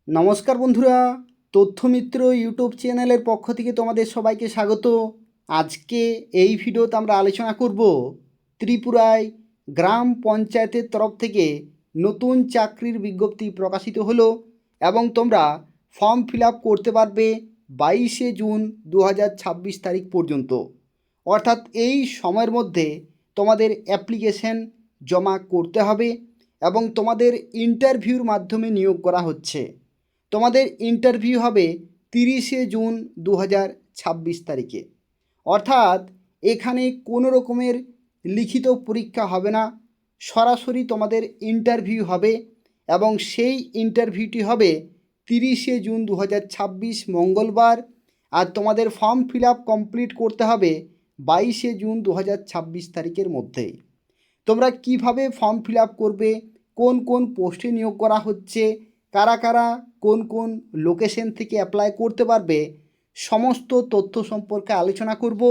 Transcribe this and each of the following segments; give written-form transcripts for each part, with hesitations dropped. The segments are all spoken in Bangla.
নমস্কার বন্ধুরা, তথ্যমিত্র ইউটিউব চ্যানেলের পক্ষ থেকে তোমাদের সবাইকে স্বাগত। আজকে এই ভিডিওতে আমরা আলোচনা করব ত্রিপুরায় গ্রাম পঞ্চায়েতের তরফ থেকে নতুন চাকরির বিজ্ঞপ্তি প্রকাশিত হলো এবং তোমরা ফর্ম ফিল আপ করতে পারবে 22শে জুন 2026 তারিখ পর্যন্ত। অর্থাৎ এই সময়ের মধ্যে তোমাদের অ্যাপ্লিকেশন জমা করতে হবে এবং তোমাদের ইন্টারভিউর মাধ্যমে নিয়োগ করা হচ্ছে। তোমাদের ইন্টারভিউ হবে 30শে জুন 2026 তারিখে। অর্থাৎ এখানে কোনো রকমের লিখিত পরীক্ষা হবে না, সরাসরি তোমাদের ইন্টারভিউ হবে এবং সেই ইন্টারভিউটি হবে 30শে জুন 2026 মঙ্গলবার। আর তোমাদের ফর্ম ফিল আপ কমপ্লিট করতে হবে 22শে জুন 2026 তারিখের মধ্যেই। তোমরা কিভাবে ফর্ম ফিল আপ করবে, কোন কোন পোস্টে নিয়োগ করা হচ্ছে, কারা কারা কোন কোন লোকেশন থেকে অ্যাপ্লাই করতে পারবে, সমস্ত তথ্য সম্পর্কে আলোচনা করব।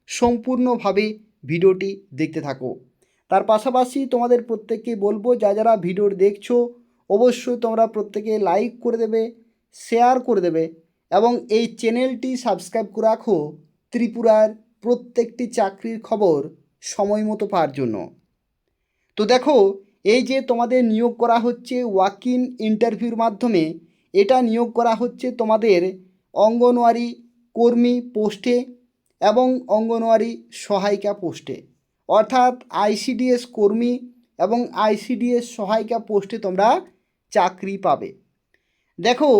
সম্পূর্ণভাবে ভিডিওটি দেখতে থাকো। তার পাশাপাশি তোমাদের প্রত্যেককে বলবো, যারা ভিডিও দেখছো অবশ্যই তোমরা প্রত্যেকে লাইক করে দেবে, শেয়ার করে দেবে এবং এই চ্যানেলটি সাবস্ক্রাইব করে রাখো ত্রিপুরার প্রত্যেকটি চাকরির খবর সময় মতো পাওয়ার জন্য। তো দেখো, এই যে তোমাদের নিয়োগ করা হচ্ছে ওয়াক ইন ইন্টারভিউর মাধ্যমে, এটা নিয়োগ করা হচ্ছে তোমাদের অঙ্গনওয়াড়ি কর্মী পোস্টে এবং অঙ্গনওয়াড়ি সহায়িকা পোস্টে। অর্থাৎ আইসিডিএস কর্মী এবং আইসিডিএস সহায়িকা পোস্টে তোমরা চাকরি পাবে। দেখো,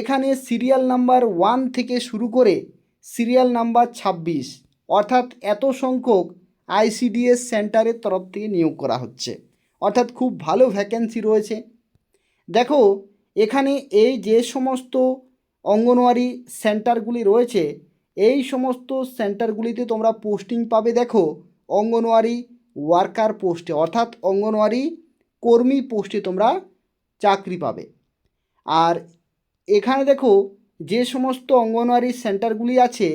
এখানে সিরিয়াল নাম্বার 1 থেকে শুরু করে সিরিয়াল নাম্বার 26, অর্থাৎ এত সংখ্যক আইসিডিএস সেন্টারের তরফ থেকে নিয়োগ করা হচ্ছে। অর্থাৎ খুব ভালো ভ্যাকেন্সি রয়েছে। দেখো, এখানে এই যে সমস্ত অঙ্গনওয়াড়ি সেন্টারগুলি রয়েছে, এই সমস্ত সেন্টারগুলিতে তোমরা পোস্টিং পাবে। দেখো, অঙ্গনওয়াড়ি ওয়ার্কার পোস্টে, অর্থাৎ অঙ্গনওয়াড়ি কর্মী পোস্টে তোমরা চাকরি পাবে। আর এখানে দেখো, যে সমস্ত অঙ্গনওয়াড়ি সেন্টারগুলি আছে,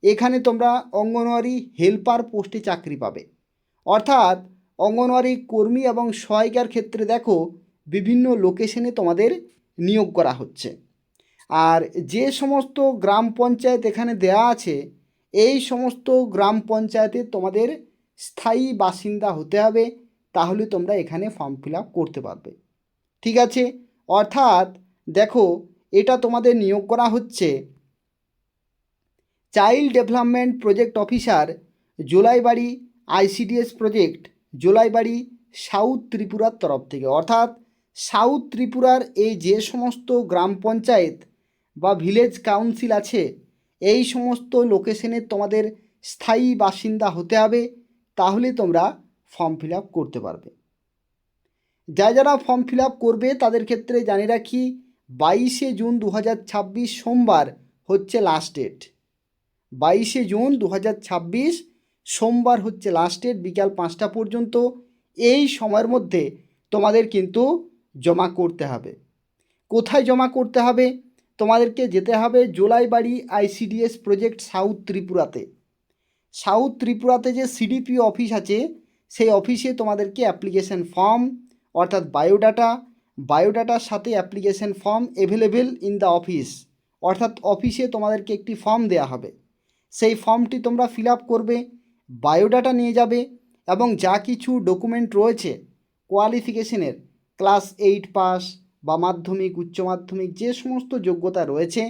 এখানে তোমরা অঙ্গনওয়াড়ি হেল্পার পোস্টে চাকরি পাবে। অর্থাৎ অঙ্গনওয়াড়ি কর্মী এবং সহায়িকার ক্ষেত্রে দেখো বিভিন্ন লোকেশনে তোমাদের নিয়োগ করা হচ্ছে। আর যে সমস্ত গ্রাম পঞ্চায়েত এখানে দেয়া আছে, এই সমস্ত গ্রাম পঞ্চায়েতে তোমাদের স্থায়ী বাসিন্দা হতে হবে, তাহলে তোমরা এখানে ফর্ম ফিল আপ করতে পারবে। ঠিক আছে? অর্থাৎ দেখো, এটা তোমাদের নিয়োগ করা হচ্ছে child development project officer, Jolaibari ICDS project, Jolaibari south ত্রিপুরার তরফ থেকে। অর্থাৎ সাউথ ত্রিপুরার এই যে সমস্ত গ্রাম পঞ্চায়েত বা ভিলেজ কাউন্সিল আছে, এই সমস্ত লোকেশনে তোমাদের স্থায়ী বাসিন্দা হতে হবে, তাহলে তোমরা ফর্ম ফিল আপ করতে পারবে। যারা ফর্ম ফিল আপ করবে তাদের ক্ষেত্রে জানিয়ে রাখি, 22শে জুন 2026 সোমবার হচ্ছে লাস্ট ডেট। 22শে জুন 2026 সোমবার হচ্ছে লাস্ট ডেট, বিকাল 5টা পর্যন্ত। এই সময়ের মধ্যে তোমাদের কিন্তু জমা করতে হবে। কোথায় জমা করতে হবে? তোমাদেরকে যেতে হবে জোলাইবাড়ি আইসিডিএস প্রজেক্ট সাউথ ত্রিপুরাতে। সাউথ ত্রিপুরাতে যে সিডিপি অফিস আছে, সেই অফিসে তোমাদেরকে অ্যাপ্লিকেশন ফর্ম, অর্থাৎ বায়োডাটার সাথে application form available in the office, অর্থাৎ অফিসে তোমাদেরকে একটি ফর্ম দেওয়া হবে। সেই ফর্মটি তোমরা ফিল আপ করবে, বায়োডাটা নিয়ে যাবে এবং যা কিছু ডকুমেন্ট রয়েছে কোয়ালিফিকেশনের, ক্লাস 8 পাস বা মাধ্যমিক, উচ্চ মাধ্যমিক, যে সমস্ত যোগ্যতা রয়েছে,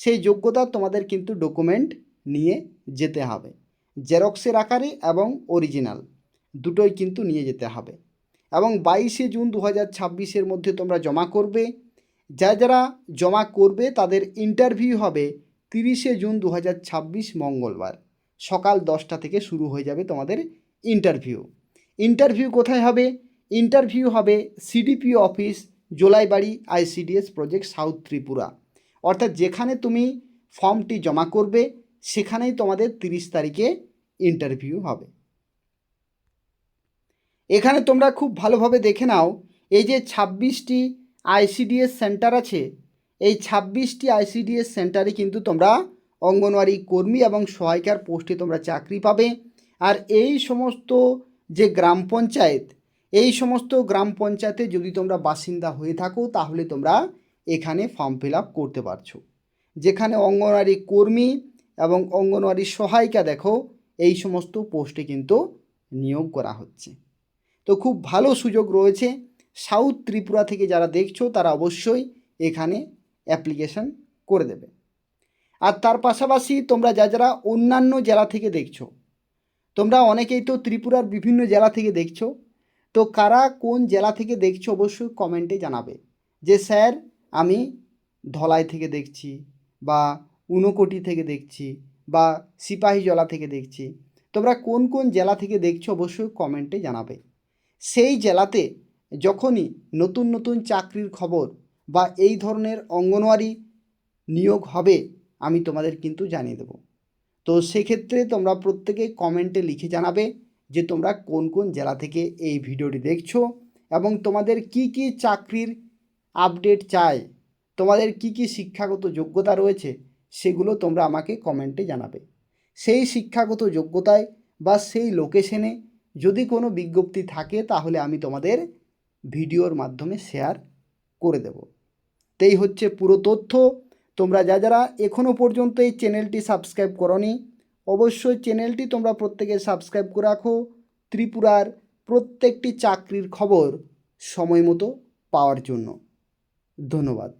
সেই যোগ্যতা তোমাদের কিন্তু ডকুমেন্ট নিয়ে যেতে হবে। জেরক্সের আকারে এবং অরিজিনাল দুটোই কিন্তু নিয়ে যেতে হবে। এবং 22শে জুন 2026 মধ্যে তোমরা জমা করবে। যারা জমা করবে তাদের ইন্টারভিউ হবে 30শে জুন 2026 মঙ্গলবার সকাল 10টা থেকে শুরু হয়ে যাবে তোমাদের ইন্টারভিউ। ইন্টারভিউ কোথায় হবে? ইন্টারভিউ হবে CDP office, Jolaibari ICDS project south Tripura. অর্থাৎ যেখানে তুমি ফর্মটি জমা করবে সেখানেই তোমাদের 30 তারিখে ইন্টারভিউ হবে। এখানে তোমরা খুব ভালোভাবে দেখে নাও, এই যে 26টি আইসিডিএস সেন্টার আছে, এই 26টি আইসিডিএস সেন্টারে কিন্তু তোমরা অঙ্গনওয়াড়ি কর্মী এবং সহায়িকার পোস্টে তোমরা চাকরি পাবে। আর এই সমস্ত যে গ্রাম পঞ্চায়েত, এই সমস্ত গ্রাম পঞ্চায়েতে যদি তোমরা বাসিন্দা হয়ে থাকো, তাহলে তোমরা এখানে ফর্ম ফিল আপ করতে পারছো। যেখানে অঙ্গনওয়াড়ি কর্মী এবং অঙ্গনওয়াড়ি সহায়িকা দেখো এই সমস্ত পোস্টে কিন্তু নিয়োগ করা হচ্ছে। তো খুব ভালো সুযোগ রয়েছে। সাউথ ত্রিপুরা থেকে যারা দেখছো তারা অবশ্যই এখানে অ্যাপ্লিকেশন করে দেবে। আর তার পাশাপাশি তোমরা যারা অন্যান্য জেলা থেকে দেখছো, তোমরা অনেকেই তো ত্রিপুরার বিভিন্ন জেলা থেকে দেখছো, তো কারা কোন জেলা থেকে দেখছো অবশ্যই কমেন্টে জানাবে যে স্যার আমি ধলাই থেকে দেখছি, বা ঊনকোটি থেকে দেখছি, বা সিপাহীজলা থেকে দেখছি। তোমরা কোন কোন জেলা থেকে দেখছো অবশ্যই কমেন্টে জানাবে। সেই জেলাতে যখনই নতুন নতুন চাকরির খবর বা এই ধরনের অঙ্গনওয়াড়ি নিয়োগ হবে আমি তোমাদের কিন্তু জানিয়ে দেবো। তো সেক্ষেত্রে তোমরা প্রত্যেকেই কমেন্টে লিখে জানাবে যে তোমরা কোন কোন জেলা থেকে এই ভিডিওটি দেখছো এবং তোমাদের কি কি চাকরির আপডেট চাই, তোমাদের কি কি শিক্ষাগত যোগ্যতা রয়েছে সেগুলো তোমরা আমাকে কমেন্টে জানাবে। সেই শিক্ষাগত যোগ্যতায় বা সেই লোকেশনে যদি কোনো বিজ্ঞপ্তি থাকে তাহলে আমি তোমাদের ভিডিওর মাধ্যমে শেয়ার করে দেব। এই হচ্ছে পুরো তথ্য। তোমরা যারা এখনও পর্যন্ত এই চ্যানেলটি সাবস্ক্রাইব করোনি অবশ্যই চ্যানেলটি তোমরা প্রত্যেকে সাবস্ক্রাইব করে রাখো ত্রিপুরার প্রত্যেকটি চাকরির খবর সময় মতো পাওয়ার জন্য। ধন্যবাদ।